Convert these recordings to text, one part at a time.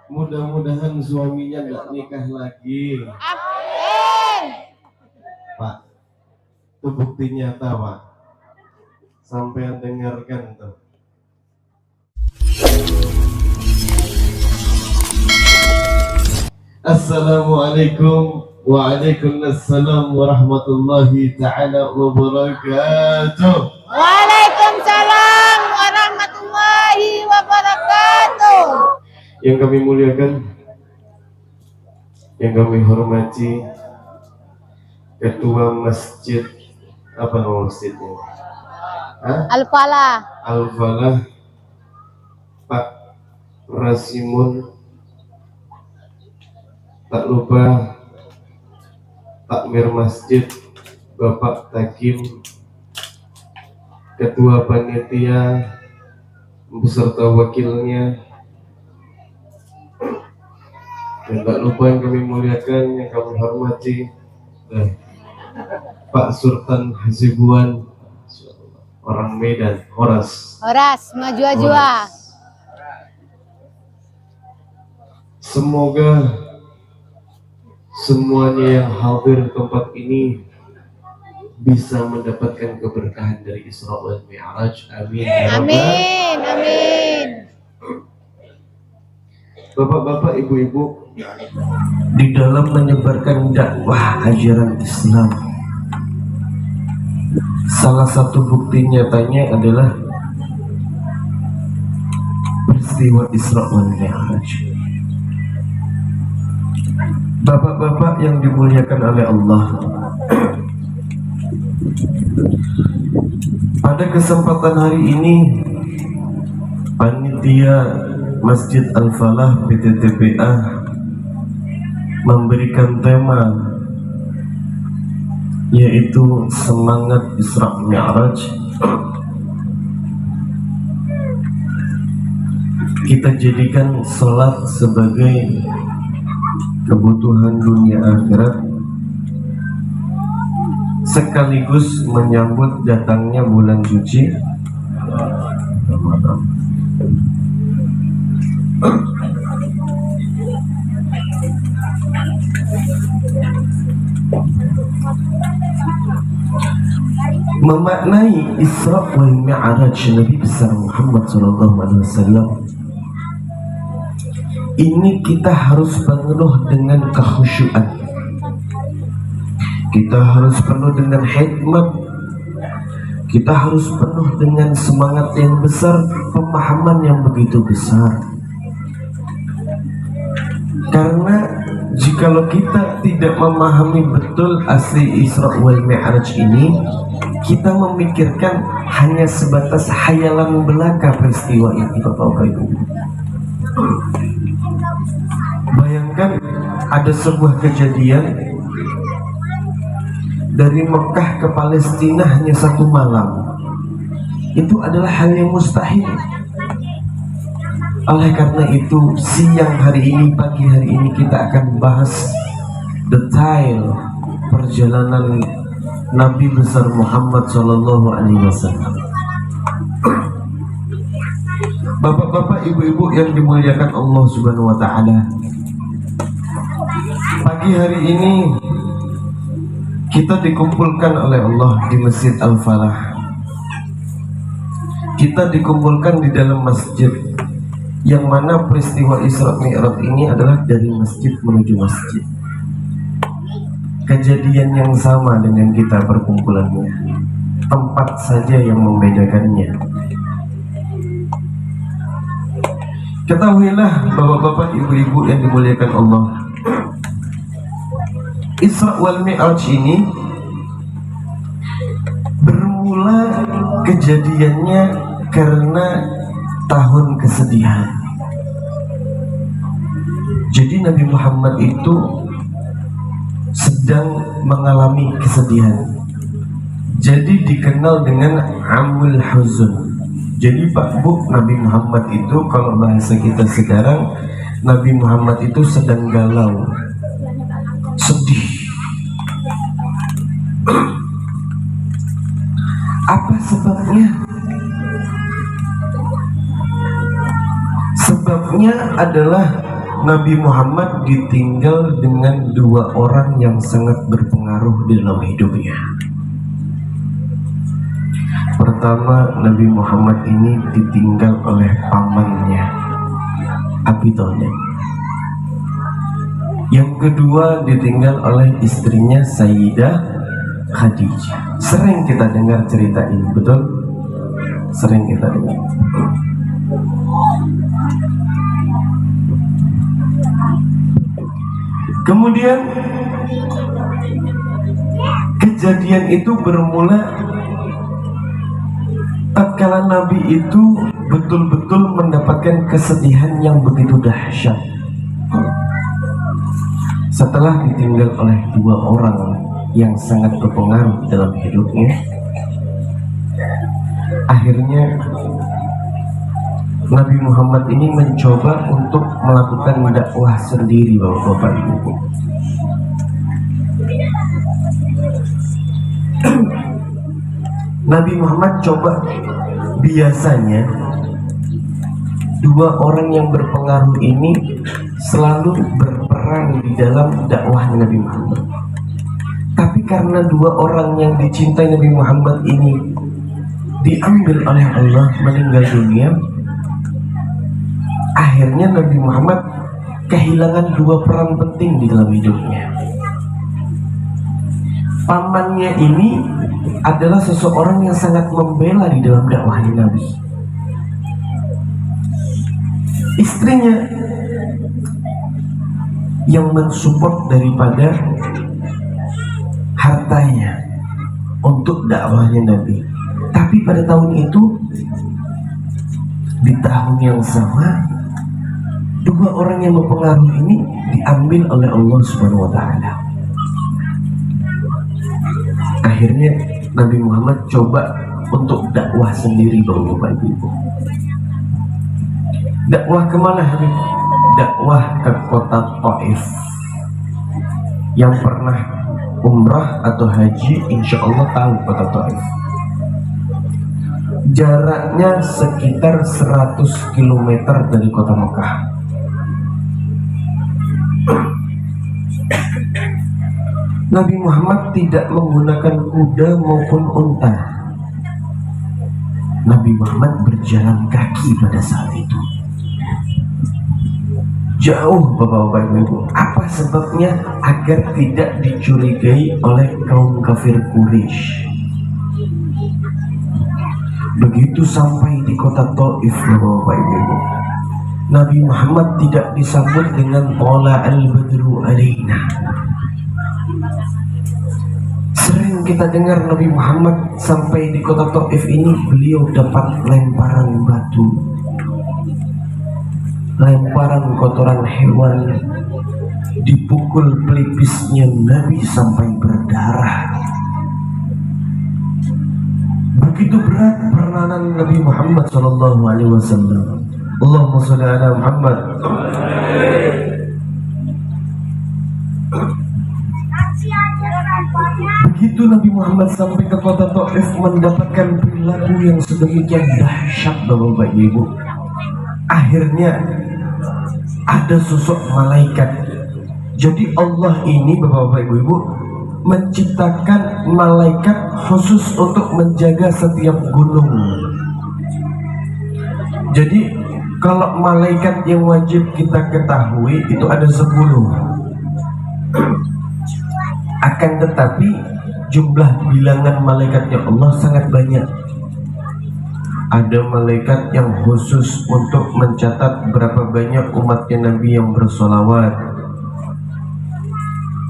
Mudah-mudahan suaminya nggak nikah lagi. Amin. Pak, itu bukti nyata Pak. Sampai dengarkan tuh. Assalamualaikum waalaikumsalam warahmatullahi ta'ala wabarakatuh. Waalaikumsalam warahmatullahi wabarakatuh. Yang kami muliakan, yang kami hormati, Ketua Masjid, apa nama masjidnya? Al-Falah. Al-Falah, Pak Rasimun, tak lupa takmir masjid Bapak Takim, Ketua Panitia beserta wakilnya, dan tak lupa yang kami muliakan, yang kami hormati, Pak Sultan Hasibuan, orang Medan, Horas Majua-jua. Semoga semuanya yang hadir di tempat ini bisa mendapatkan keberkahan dari Isra wal Mi'raj. Amin. Amin. Amin. Bapak-bapak, ibu-ibu, di dalam menyebarkan dakwah ajaran Islam, salah satu bukti nyatanya adalah peristiwa Isra wal Mi'raj. Bapak-bapak yang dimuliakan oleh Allah, pada kesempatan hari ini panitia Masjid Al-Falah PTTPA memberikan tema yaitu semangat Isra Mi'raj. Kita jadikan sholat sebagai kebutuhan dunia akhirat, sekaligus menyambut datangnya bulan suci Ramadan. Memaknai Isra wal Mi'raj Nabi besar Muhammad SAW, ini kita harus penuh dengan kekhusyuan, kita harus penuh dengan hikmat, kita harus penuh dengan semangat yang besar, pemahaman yang begitu besar. Karena jikalau kita tidak memahami betul asli Isra wal Mi'raj ini, kita memikirkan hanya sebatas hayalan belaka peristiwa ini, Bapak Ibu. Bayangkan ada sebuah kejadian dari Mekah ke Palestina hanya satu malam. Itu adalah hal yang mustahil. Oleh karena itu, siang hari ini, pagi hari ini kita akan bahas detail perjalanan Nabi besar Muhammad SAW. Bapak-bapak, ibu-ibu yang dimuliakan Allah Subhanahu wa Ta'ala, pagi hari ini kita dikumpulkan oleh Allah di Masjid Al-Falah. Kita dikumpulkan di dalam masjid, yang mana peristiwa Isra Mi'raj ini adalah dari masjid menuju masjid. Kejadian yang sama dengan kita perkumpulannya, tempat saja yang membedakannya. Ketahuilah bapak-bapak, ibu-ibu yang dimuliakan Allah, Isra wal Mi'raj ini bermula kejadiannya karena tahun kesedihan. Jadi Nabi Muhammad itu sedang mengalami kesedihan. Jadi dikenal dengan Amul Huzun. Jadi Pak Bu, Nabi Muhammad itu kalau bahasa kita sekarang, Nabi Muhammad itu sedang galau, sedih. Apa sebabnya? Sebabnya adalah Nabi Muhammad ditinggal dengan dua orang yang sangat berpengaruh di dalam hidupnya. Pertama, Nabi Muhammad ini ditinggal oleh pamannya, Abi Thalib. Yang kedua, ditinggal oleh istrinya Sayyidah Khadijah. Sering kita dengar cerita ini, betul? Sering kita dengar. Kemudian kejadian itu bermula tatkala Nabi itu betul-betul mendapatkan kesedihan yang begitu dahsyat setelah ditinggal oleh dua orang yang sangat berpengaruh dalam hidupnya. Akhirnya Nabi Muhammad ini mencoba untuk melakukan dakwah sendiri, Bapak Ibu. Nabi Muhammad coba, biasanya dua orang yang berpengaruh ini selalu berperan di dalam dakwahnya Nabi Muhammad. Tapi karena dua orang yang dicintai Nabi Muhammad ini diambil oleh Allah, meninggal dunia, akhirnya Nabi Muhammad kehilangan dua peran penting di dalam hidupnya. Pamannya ini adalah seseorang yang sangat membela di dalam dakwahnya Nabi. Istrinya yang mensupport daripada hartanya untuk dakwahnya Nabi. Tapi pada tahun itu, di tahun yang sama, dua orang yang berpengaruh ini diambil oleh Allah Subhanahu wa Ta'ala. Akhirnya Nabi Muhammad coba untuk dakwah sendiri, Bapak Ibu. Dakwah kemana, Habib? Dakwah ke kota Taif. Yang pernah umrah atau haji, insya Allah tahu kota Taif. Jaraknya sekitar 100 km dari kota Mekah. Nabi Muhammad tidak menggunakan kuda maupun unta. Nabi Muhammad berjalan kaki pada saat itu. Jauh, Bapak-bapak Ibu. Apa sebabnya? Agar tidak dicurigai oleh kaum kafir Quraisy. Begitu sampai di kota Taif, Bapak Ibu, Nabi Muhammad tidak disambut dengan Tala al-Badru alaina. Sering kita dengar Nabi Muhammad sampai di kota Taif ini, beliau dapat lemparan batu, lemparan kotoran hewan, dipukul pelipisnya Nabi sampai berdarah. Begitu berat peranan Nabi Muhammad SAW. Allahumma sholli ala Muhammad. Begitu Nabi Muhammad sampai ke kota Taif, mendapatkan perilaku yang sedemikian dahsyat, Bapak Ibu. Akhirnya ada sosok malaikat. Jadi Allah ini, Bapak Ibu, menciptakan malaikat khusus untuk menjaga setiap gunung. Jadi kalau malaikat yang wajib kita ketahui itu ada 10. Akan tetapi jumlah bilangan malaikatnya Allah sangat banyak. Ada malaikat yang khusus untuk mencatat berapa banyak umatnya Nabi yang bersolawat.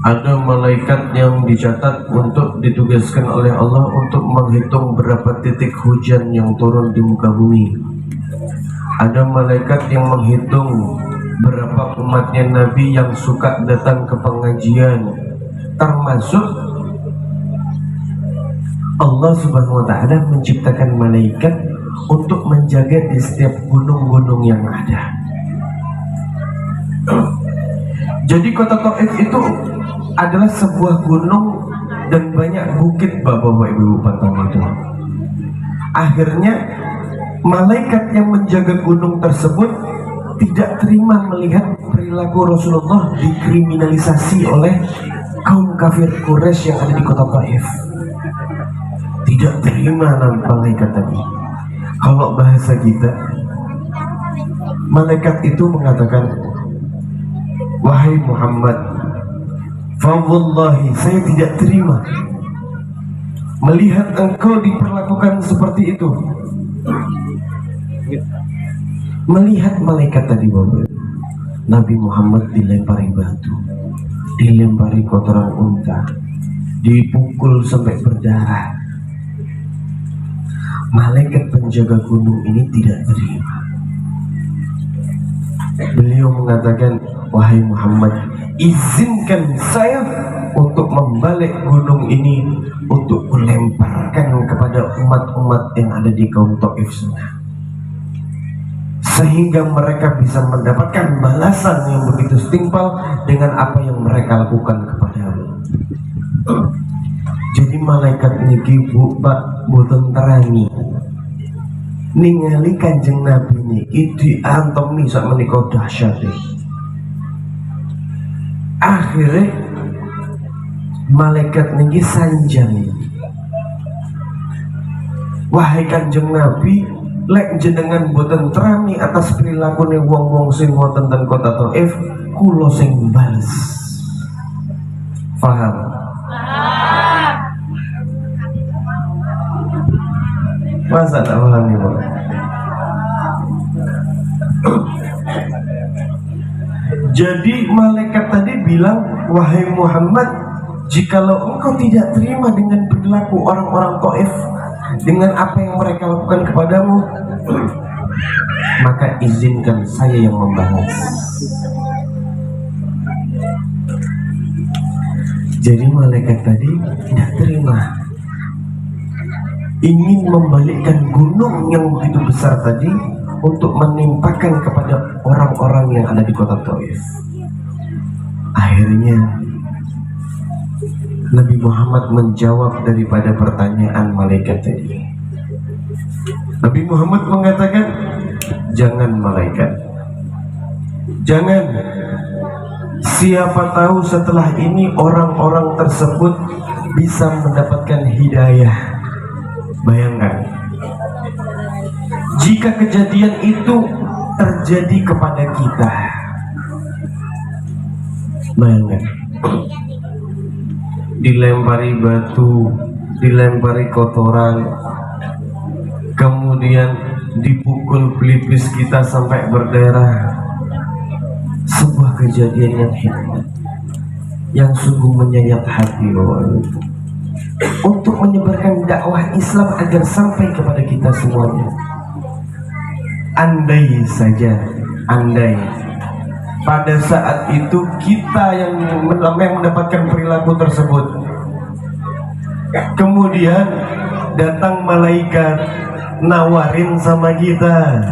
Ada malaikat yang dicatat untuk ditugaskan oleh Allah untuk menghitung berapa titik hujan yang turun di muka bumi. Ada malaikat yang menghitung berapa umatnya Nabi yang suka datang ke pengajian. Termasuk Allah Subhanahu wa Ta'ala menciptakan malaikat untuk menjaga di setiap gunung-gunung yang ada. Jadi kota Taif itu adalah sebuah gunung dan banyak bukit, Bapak Ibu Patang itu. Akhirnya malaikat yang menjaga gunung tersebut tidak terima melihat perilaku Rasulullah dikriminalisasi oleh kaum kafir Quraisy yang ada di kota Taif. Tidak terima malaikat tadi. Kalau bahasa kita, malaikat itu mengatakan, wahai Muhammad, fawallahi, saya tidak terima melihat engkau diperlakukan seperti itu. Melihat malaikat tadi, Bapak, Nabi Muhammad dilempari batu, dilempari kotoran unta, dipukul sampai berdarah. Malaikat penjaga gunung ini tidak terima. Beliau mengatakan, wahai Muhammad, izinkan saya untuk membalik gunung ini untuk melemparkan kepada umat-umat yang ada di kaum Taif sana, sehingga mereka bisa mendapatkan balasan yang begitu setimpal dengan apa yang mereka lakukan kepadamu. Jadi malaikat niki Pak boten terani ningali Kanjeng Nabi niki diantomi sak menika dahsyate. Akhirnya malaikat niki sanjang, wahai Kanjeng Nabi, lek jenengan boten terani atas perilakune wong-wong sing wonten ten kota Taif, kula sing bales. Paham? Masa tak paham ya, Pak? Jadi malaikat tadi bilang, wahai Muhammad, jikalau engkau tidak terima dengan perilaku orang-orang Taif, dengan apa yang mereka lakukan kepadamu, maka izinkan saya yang membalas. Jadi malaikat tadi tidak terima, ingin membalikkan gunung yang begitu besar tadi untuk menimpakan kepada orang-orang yang ada di kota Taif. Akhirnya Nabi Muhammad menjawab daripada pertanyaan malaikat tadi. Nabi Muhammad mengatakan, jangan malaikat, jangan. Siapa tahu setelah ini orang-orang tersebut bisa mendapatkan hidayah. Bayangkan, jika kejadian itu terjadi kepada kita. Bayangkan, dilempari batu, dilempari kotoran, kemudian dipukul pelipis kita sampai berdarah. Sebuah kejadian yang hebat, yang sungguh menyayat hati, Bapak, untuk menyebarkan dakwah Islam agar sampai kepada kita semuanya. Andai saja, andai pada saat itu kita yang mendapatkan perilaku tersebut, kemudian datang malaikat nawarin sama kita,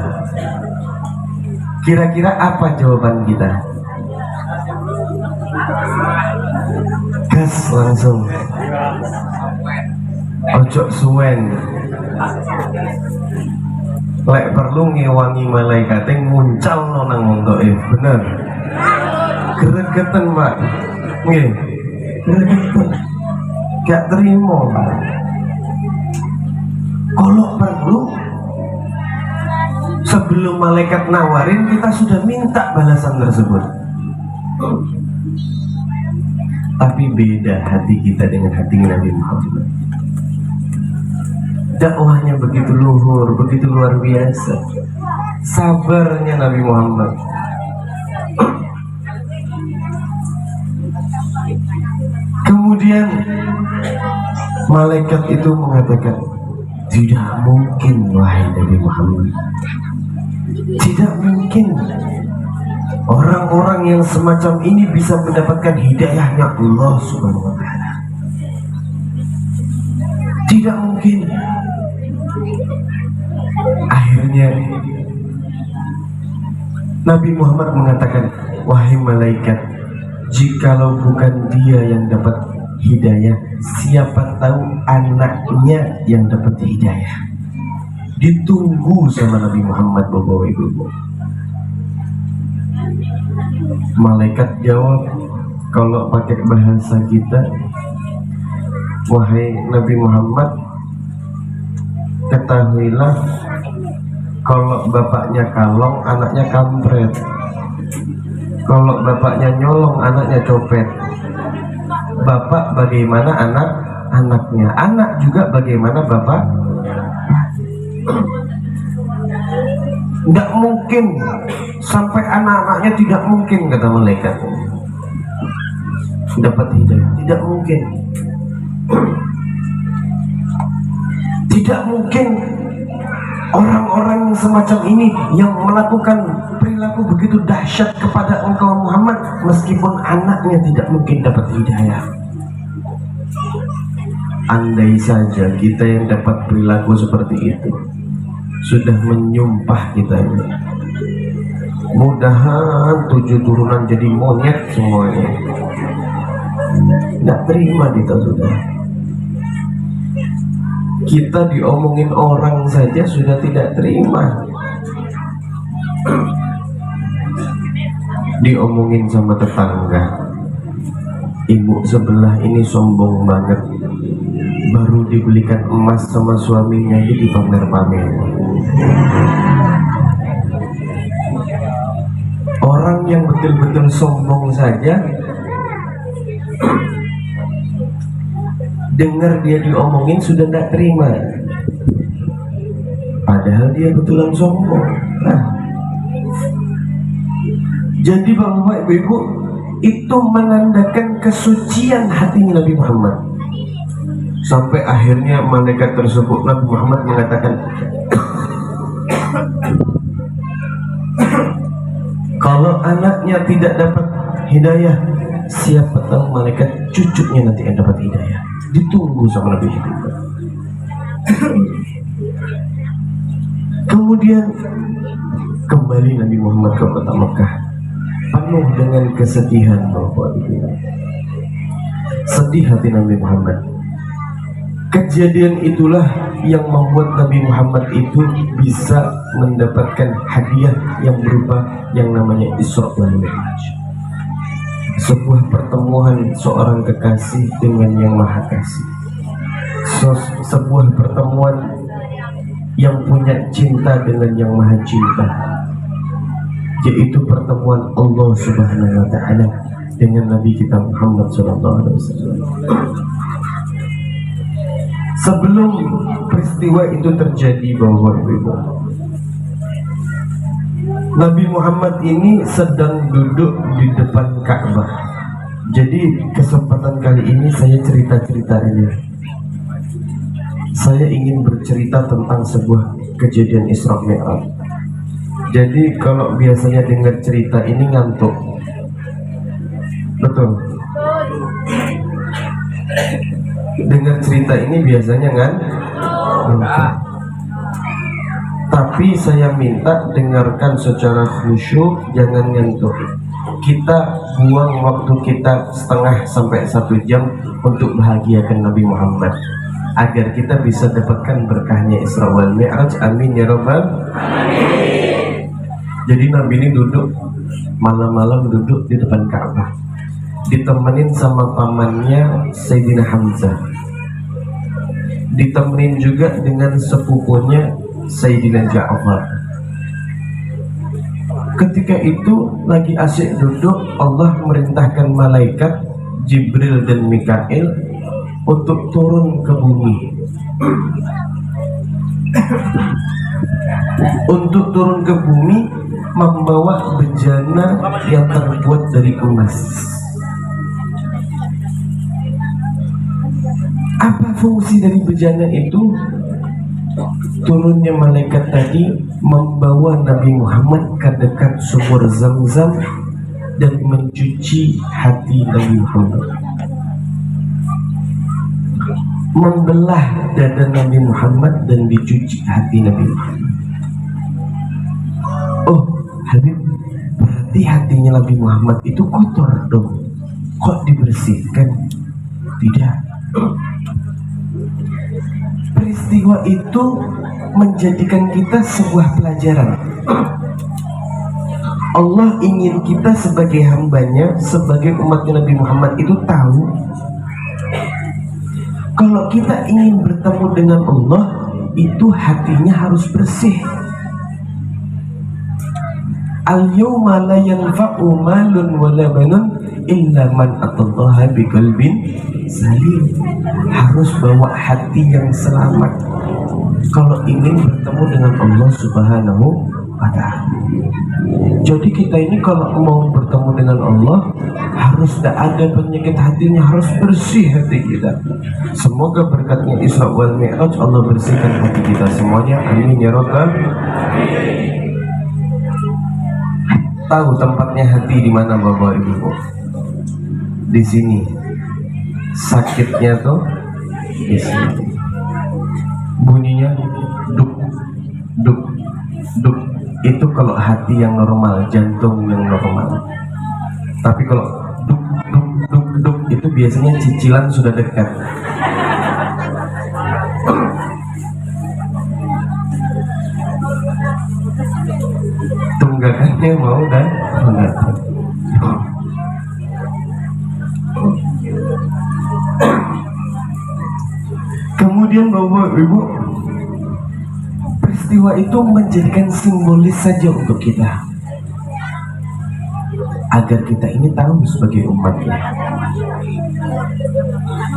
kira-kira apa jawaban kita? Gas langsung, ojo suwen, lek perlu ngewangi malaikat yang muncal nonang wong Taif, bener? Gregetan, Pak, nggih, gregetan, gak terima. Kalau perlu, sebelum malaikat nawarin, kita sudah minta balasan tersebut. Tapi beda hati kita dengan hati Nabi Muhammad. Dakwahnya begitu luhur, begitu luar biasa. Sabarnya Nabi Muhammad. Kemudian malaikat itu mengatakan, tidak mungkin wahai Nabi Muhammad, tidak mungkin orang-orang yang semacam ini bisa mendapatkan hidayahnya Allah Subhanahu wa Ta'ala. Tidak mungkin. Akhirnya Nabi Muhammad mengatakan, wahai malaikat, jikalau bukan dia yang dapat hidayah, siapa tahu anaknya yang dapat hidayah. Ditunggu sama Nabi Muhammad, Bapak Ibu. Malaikat jawab, kalau pakai bahasa kita, wahai Nabi Muhammad, ketahuilah kalau bapaknya kalong, anaknya kampret. Kalau bapaknya nyolong, anaknya copet. Bapak bagaimana anaknya, anak juga bagaimana bapak. Tidak mungkin sampai anak-anaknya, tidak mungkin, kata malaikat, dapat hidayah. Tidak mungkin. Tidak mungkin orang-orang semacam ini yang melakukan perilaku begitu dahsyat kepada engkau Muhammad, meskipun anaknya tidak mungkin dapat hidayah. Andai saja kita yang dapat perilaku seperti itu, sudah menyumpah kita ini, mudahan 7 turunan jadi monyet semuanya. Tidak terima kita sudah. Kita diomongin orang saja sudah tidak terima. Diomongin sama tetangga, ibu sebelah ini sombong banget, baru dibelikan emas sama suaminya aja dipamer-pamer. Orang yang betul-betul sombong saja, dengar dia diomongin sudah tidak terima, padahal dia betulan sombong. Nah, jadi Bapak Ibu, itu menandakan kesucian hati Nabi Muhammad. Sampai akhirnya malaikat tersebut, Nabi Muhammad mengatakan, kalau anaknya tidak dapat hidayah, siapa tahu malaikat cucunya nanti yang dapat hidayah. Ditunggu sama Nabi Muhammad. Kemudian kembali Nabi Muhammad ke kota Mekah, penuh dengan kesedihan. Sedih hati Nabi Muhammad. Kejadian itulah yang membuat Nabi Muhammad itu bisa mendapatkan hadiah yang berupa yang namanya Isra wal Mi'raj. Sebuah pertemuan seorang kekasih dengan yang maha kasih. Sebuah pertemuan yang punya cinta dengan yang maha cinta, yaitu pertemuan Allah Subhanahu wa ta'ala dengan Nabi kita Muhammad sallallahu alaihi wasallam. Sebelum peristiwa itu terjadi, Bapak Ibu, Nabi Muhammad ini sedang duduk di depan Ka'bah. Jadi kesempatan kali ini saya cerita-cerita ini. Saya ingin bercerita tentang sebuah kejadian Isra Mi'raj. Jadi kalau biasanya dengar cerita ini ngantuk, betul? Dengar cerita ini biasanya ngantuk. Tapi saya minta dengarkan secara khusyuk, jangan ngantuk. Kita buang waktu kita setengah sampai 1 jam untuk bahagiakan Nabi Muhammad, agar kita bisa dapatkan berkahnya Isra wal Mi'raj. Amin ya Rabbal Alamin. Jadi Nabi ini duduk malam-malam, duduk di depan Ka'bah, ditemenin sama pamannya Sayyidina Hamzah, ditemenin juga dengan sepupunya Sayyidina Ja'far. Ketika itu lagi asyik duduk, Allah merintahkan malaikat Jibril dan Mikail untuk turun ke bumi. Untuk turun ke bumi membawa bejana yang terbuat dari emas. Apa fungsi dari bejana itu? Turunnya malaikat tadi membawa Nabi Muhammad ke dekat sumur Zam-Zam dan mencuci hati Nabi Muhammad, membelah dada Nabi Muhammad dan dicuci hati Nabi Muhammad. Oh Habib, berarti hatinya Nabi Muhammad itu kotor dong, kok dibersihkan? Tidak. Peristiwa itu menjadikan kita sebuah pelajaran. Allah ingin kita sebagai hambanya, sebagai umatnya Nabi Muhammad itu tahu kalau kita ingin bertemu dengan Allah itu hatinya harus bersih. Al-yawma la yanfa'u malun wala banun illa man atallaha biqalbin salim. Harus bawa hati yang selamat kalau ingin bertemu dengan Allah Subhanahu wa ta'ala. Jadi kita ini kalau mau bertemu dengan Allah harus tidak ada penyakit hatinya, harus bersih hati kita. Semoga berkatnya Isra wal Mi'raj Allah bersihkan hati kita semuanya. Amin ya rabbal. Tahu tempatnya hati di mana Bapak Ibu? Di sini. Sakitnya tuh di sini. Bunyinya duk duk duk. Itu kalau hati yang normal, jantung yang normal. Tapi kalau duk duk duk duk itu biasanya cicilan sudah dekat. Tunggakannya mau dan enggak. Kemudian Bapak Ibu, peristiwa itu menjadikan simbolis saja untuk kita, agar kita ini tahu sebagai umatnya,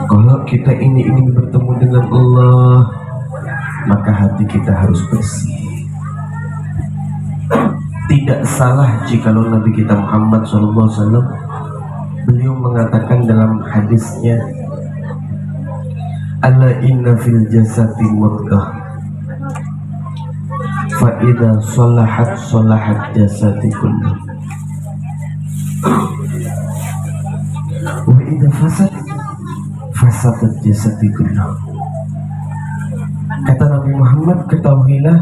kalau kita ini ingin bertemu dengan Allah, maka hati kita harus bersih. Tidak salah jikalau Nabi kita Muhammad SAW beliau mengatakan dalam hadisnya, ala inna fil jasati mudghah fa idza salahat salahat jasati kullu wa idza fasadat jasati kullu. Kata Nabi Muhammad, ketahuilah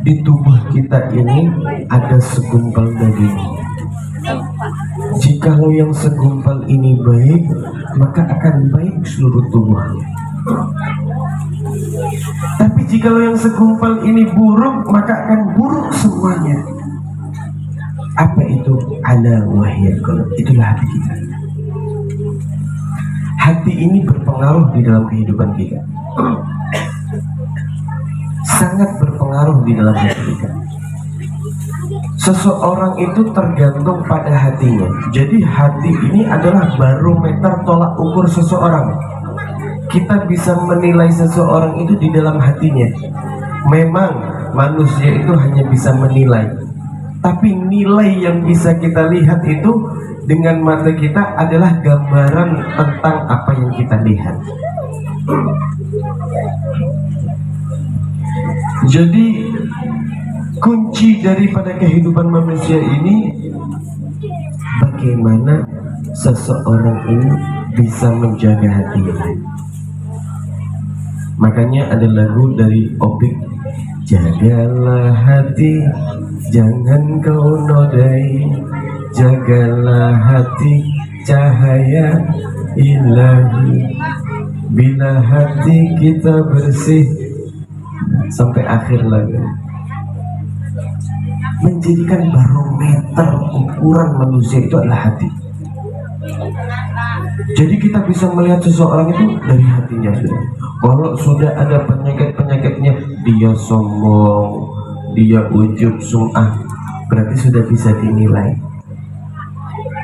di tubuh kita ini ada segumpal daging. Jikalau yang segumpal ini baik, maka akan baik seluruh tubuh. Tapi jikalau yang segumpal ini buruk, maka akan buruk semuanya. Apa itu? Ala wahyal qalb. Itulah hati kita. Hati ini berpengaruh di dalam kehidupan kita. Sangat berpengaruh di dalam hati kita. Seseorang itu tergantung pada hatinya. Jadi hati ini adalah barometer tolak ukur seseorang. Kita bisa menilai seseorang itu di dalam hatinya. Memang manusia itu hanya bisa menilai, tapi nilai yang bisa kita lihat itu dengan mata kita adalah gambaran tentang apa yang kita lihat. Jadi kunci daripada kehidupan manusia ini, bagaimana seseorang ini bisa menjaga hatinya. Makanya ada lagu dari Opik, jagalah hati, jangan kau nodai, jagalah hati, cahaya ilahi, bila hati kita bersih, sampai akhir lagu. Menjadikan barometer ukuran manusia itu adalah hati. Jadi kita bisa melihat seseorang itu dari hatinya sudah. Kalau sudah ada penyakit-penyakitnya, dia sombong, dia ujub sum'ah, berarti sudah bisa dinilai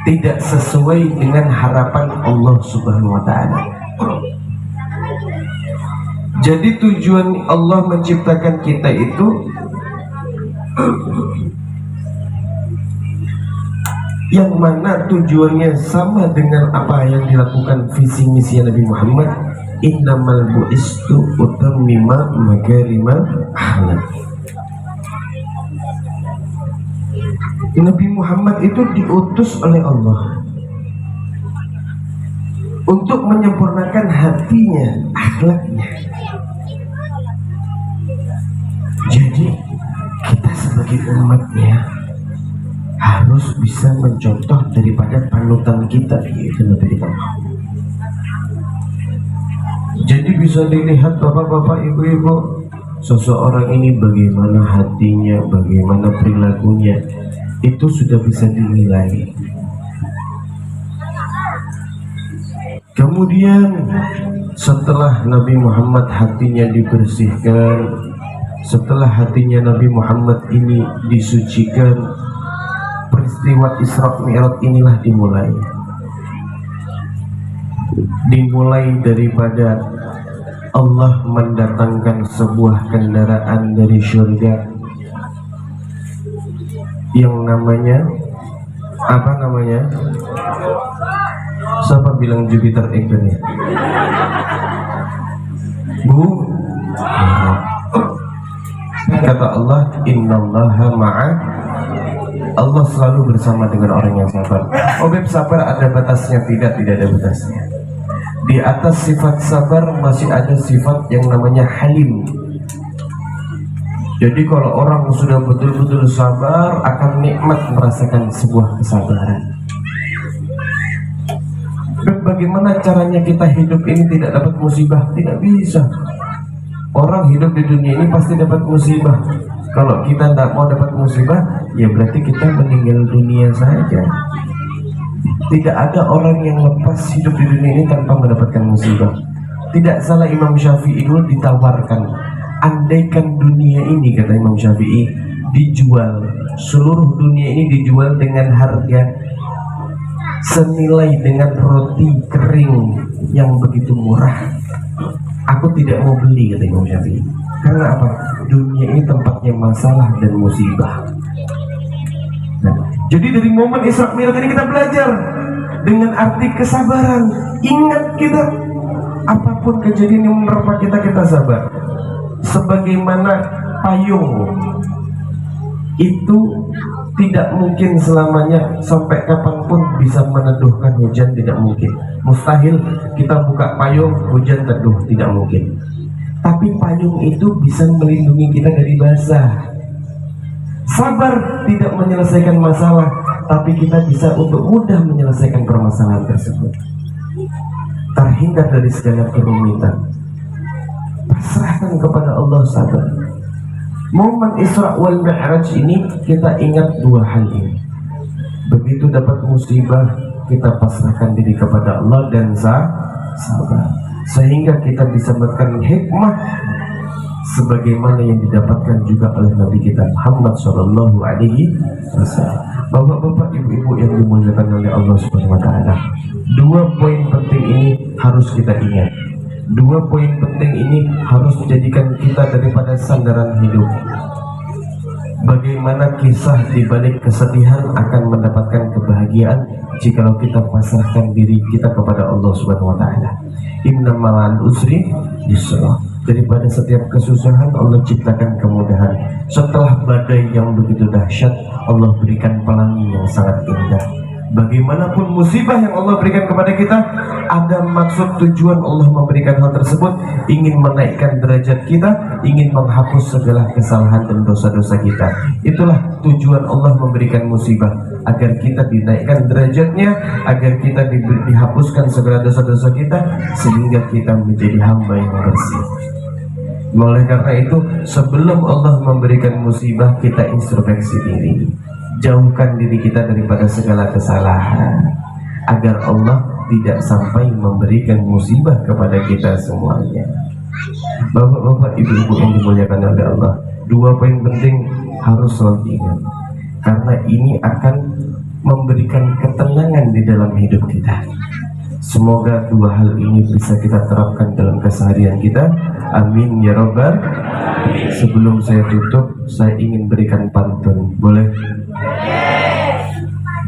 tidak sesuai dengan harapan Allah Subhanahu wa ta'ala. Jadi tujuan Allah menciptakan kita itu yang mana tujuannya sama dengan apa yang dilakukan visi misi Nabi Muhammad, innamal bu'istu utammima makarimal akhlak. Nabi Muhammad itu diutus oleh Allah untuk menyempurnakan hatinya, akhlaknya. Jadi kita sebagai umatnya harus bisa mencontoh daripada panutan kita, yaitu Nabi kita. Jadi bisa dilihat bapak-bapak, ibu-ibu, seseorang ini bagaimana hatinya, bagaimana perilakunya. itu sudah bisa dinilai. Kemudian setelah Nabi Muhammad hatinya dibersihkan, setelah hatinya Nabi Muhammad ini disucikan, peristiwa Isra Mi'raj inilah dimulai. Dimulai daripada Allah mendatangkan sebuah kendaraan dari surga yang namanya apa namanya? Siapa bilang Jupiter Eagle ya? Bu, kata Allah, innallaha ma'a, Allah selalu bersama dengan orang yang sabar. Beb, sabar ada batasnya? Tidak ada batasnya. Di atas sifat sabar masih ada sifat yang namanya halim. Jadi kalau orang sudah betul-betul sabar akan nikmat merasakan sebuah kesabaran. Bagaimana caranya kita hidup ini tidak dapat musibah? Tidak bisa. Orang hidup di dunia ini pasti dapat musibah. Kalau kita tidak mau dapat musibah, ya berarti kita meninggal dunia saja. Tidak ada orang yang lepas hidup di dunia ini tanpa mendapatkan musibah. Tidak salah Imam Syafi'i dulu ditawarkan, andaikan dunia ini, kata Imam Syafi'i, dijual, seluruh dunia ini dijual dengan harga senilai dengan roti kering yang begitu murah, aku tidak mau beli, kata Imam Syafi'i. Karena apa? Dunia ini tempatnya masalah dan musibah. Nah, jadi dari momen Isra Mi'raj ini kita belajar dengan arti kesabaran. Ingat kita, apapun kejadian yang menerpa kita, kita sabar. Sebagaimana payung itu tidak mungkin selamanya, sampai kapanpun bisa meneduhkan hujan, tidak mungkin. Mustahil kita buka payung hujan teduh, tidak mungkin. Tapi payung itu bisa melindungi kita dari basah. Sabar tidak menyelesaikan masalah, tapi kita bisa untuk mudah menyelesaikan permasalahan tersebut, terhindar dari segala kerumitan. Pasrahkan kepada Allah, sabar. Momen Isra wal Mi'raj ini kita ingat dua hal ini. Begitu dapat musibah, kita pasrahkan diri kepada Allah dan sabar, sehingga kita bisa mendapatkan hikmah sebagaimana yang didapatkan juga oleh Nabi kita Muhammad Shallallahu Alaihi Wasallam. Bapak-bapak, ibu-ibu yang dimuliakan oleh Allah Subhanahu Wa Taala, dua poin penting ini harus kita ingat. Dua poin penting ini harus menjadikan kita daripada sandaran hidup. Bagaimana kisah di balik kesedihan akan mendapatkan kebahagiaan jikalau kita pasrahkan diri kita kepada Allah Subhanahu Wa Taala. Inna ma'al usri yusra. Daripada setiap kesusahan Allah ciptakan kemudahan. Setelah badai yang begitu dahsyat, Allah berikan pelangi yang sangat indah. Bagaimanapun musibah yang Allah berikan kepada kita, ada maksud tujuan Allah memberikan hal tersebut, ingin menaikkan derajat kita, ingin menghapus segala kesalahan dan dosa-dosa kita. Itulah tujuan Allah memberikan musibah, agar kita dinaikkan derajatnya, agar kita dihapuskan segala dosa-dosa kita, sehingga kita menjadi hamba yang bersih. Oleh karena itu, sebelum Allah memberikan musibah, kita introspeksi diri. Jauhkan diri kita daripada segala kesalahan, agar Allah tidak sampai memberikan musibah kepada kita semuanya. Bapak-bapak, ibu-ibu yang dimuliakan oleh Allah, dua poin penting harus selalu diingat, karena ini akan memberikan ketenangan di dalam hidup kita. Semoga dua hal ini bisa kita terapkan dalam keseharian kita. Amin ya Rabbal. Sebelum saya tutup, saya ingin berikan pantun. Boleh?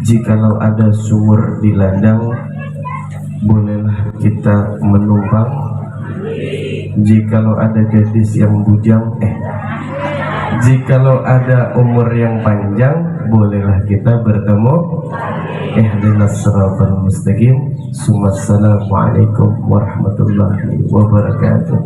Jikalau ada sumur di ladang, bolehlah kita menumpang. Jikalau ada gadis yang bujang, jikalau ada umur yang panjang, bolehlah kita bertemu. Ihdinas siratal mustaqim. Assalamualaikum warahmatullahi wabarakatuh.